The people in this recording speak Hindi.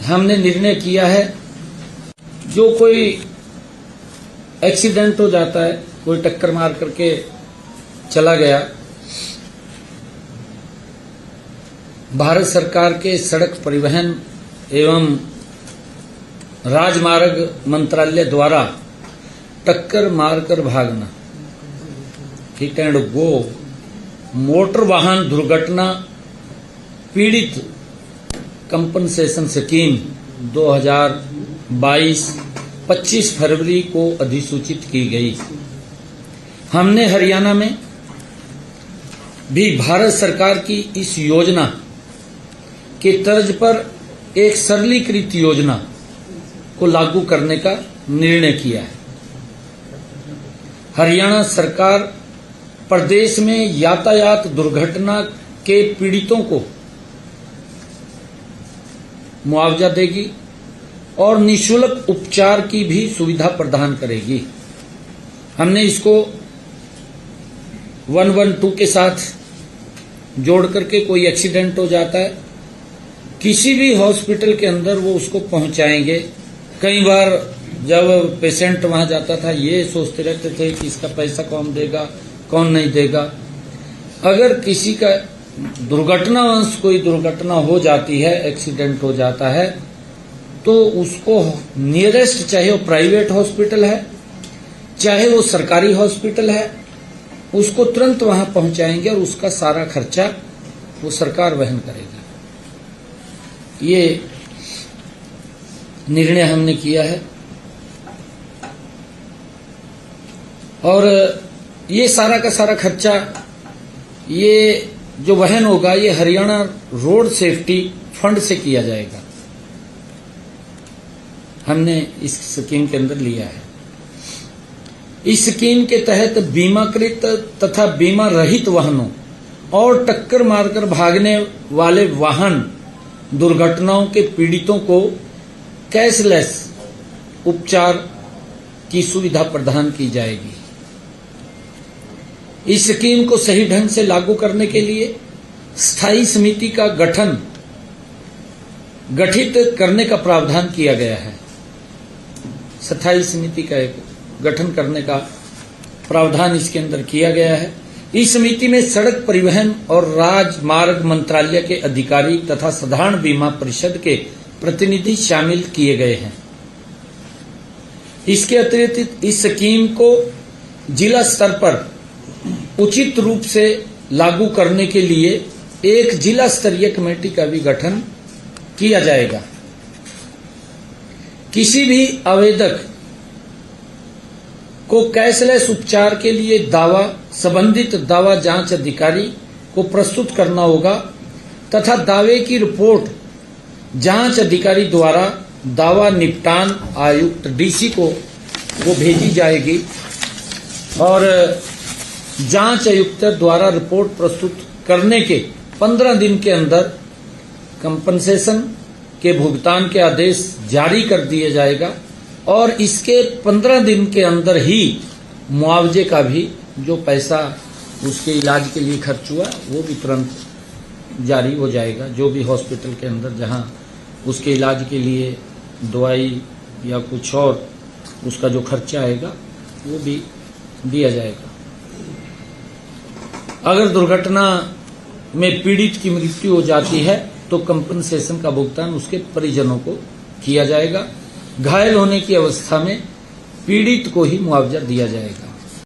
हमने निर्णय किया है, जो कोई एक्सीडेंट हो जाता है, कोई टक्कर मार करके चला गया, भारत सरकार के सड़क परिवहन एवं राजमार्ग मंत्रालय द्वारा टक्कर मारकर भागना, हिट एंड गो, मोटर वाहन दुर्घटना पीड़ित कंपनसेशन स्कीम 2022 25 फरवरी को अधिसूचित की गई। हमने हरियाणा में भी भारत सरकार की इस योजना के तर्ज पर एक सरलीकृत योजना को लागू करने का निर्णय किया है। हरियाणा सरकार प्रदेश में यातायात दुर्घटना के पीड़ितों को मुआवजा देगी और निःशुल्क उपचार की भी सुविधा प्रदान करेगी। हमने इसको 112 के साथ जोड़ करके कोई एक्सीडेंट हो जाता है, किसी भी हॉस्पिटल के अंदर वो उसको पहुंचाएंगे। कई बार जब पेशेंट वहां जाता था, ये सोचते रहते थे कि इसका पैसा कौन देगा, कौन नहीं देगा। अगर किसी का दुर्घटनावश कोई दुर्घटना हो जाती है, एक्सीडेंट हो जाता है, तो उसको नियरेस्ट, चाहे वो प्राइवेट हॉस्पिटल है, चाहे वो सरकारी हॉस्पिटल है, उसको तुरंत वहां पहुंचाएंगे और उसका सारा खर्चा वो सरकार वहन करेगी। ये निर्णय हमने किया है और ये सारा का सारा खर्चा ये जो वहन होगा, ये हरियाणा रोड सेफ्टी फंड से किया जाएगा। हमने इस स्कीम के अंदर लिया है। इस स्कीम के तहत बीमाकृत तथा बीमा रहित वाहनों और टक्कर मारकर भागने वाले वाहन दुर्घटनाओं के पीड़ितों को कैशलेस उपचार की सुविधा प्रदान की जाएगी। इस स्कीम को सही ढंग से लागू करने के लिए स्थायी समिति का गठित करने का प्रावधान किया गया है। स्थायी समिति का एक गठन करने का प्रावधान इसके अंदर किया गया है। इस समिति में सड़क परिवहन और राजमार्ग मंत्रालय के अधिकारी तथा साधारण बीमा परिषद के प्रतिनिधि शामिल किए गए हैं। इसके अतिरिक्त इस स्कीम को जिला स्तर पर उचित रूप से लागू करने के लिए एक जिला स्तरीय कमेटी का भी गठन किया जाएगा। किसी भी आवेदक को कैशलेस उपचार के लिए दावा संबंधित दावा जांच अधिकारी को प्रस्तुत करना होगा तथा दावे की रिपोर्ट जांच अधिकारी द्वारा दावा निपटान आयुक्त डीसी को वो भेजी जाएगी और जांच आयुक्त द्वारा रिपोर्ट प्रस्तुत करने के 15 दिन के अंदर कंपनसेशन के भुगतान के आदेश जारी कर दिया जाएगा और इसके 15 दिन के अंदर ही मुआवजे का भी जो पैसा उसके इलाज के लिए खर्च हुआ वो भी तुरंत जारी हो जाएगा। जो भी हॉस्पिटल के अंदर जहां उसके इलाज के लिए दवाई या कुछ और उसका जो खर्चा आएगा वो भी दिया जाएगा। अगर दुर्घटना में पीड़ित की मृत्यु हो जाती है तो कंपनसेशन का भुगतान उसके परिजनों को किया जाएगा। घायल होने की अवस्था में पीड़ित को ही मुआवजा दिया जाएगा।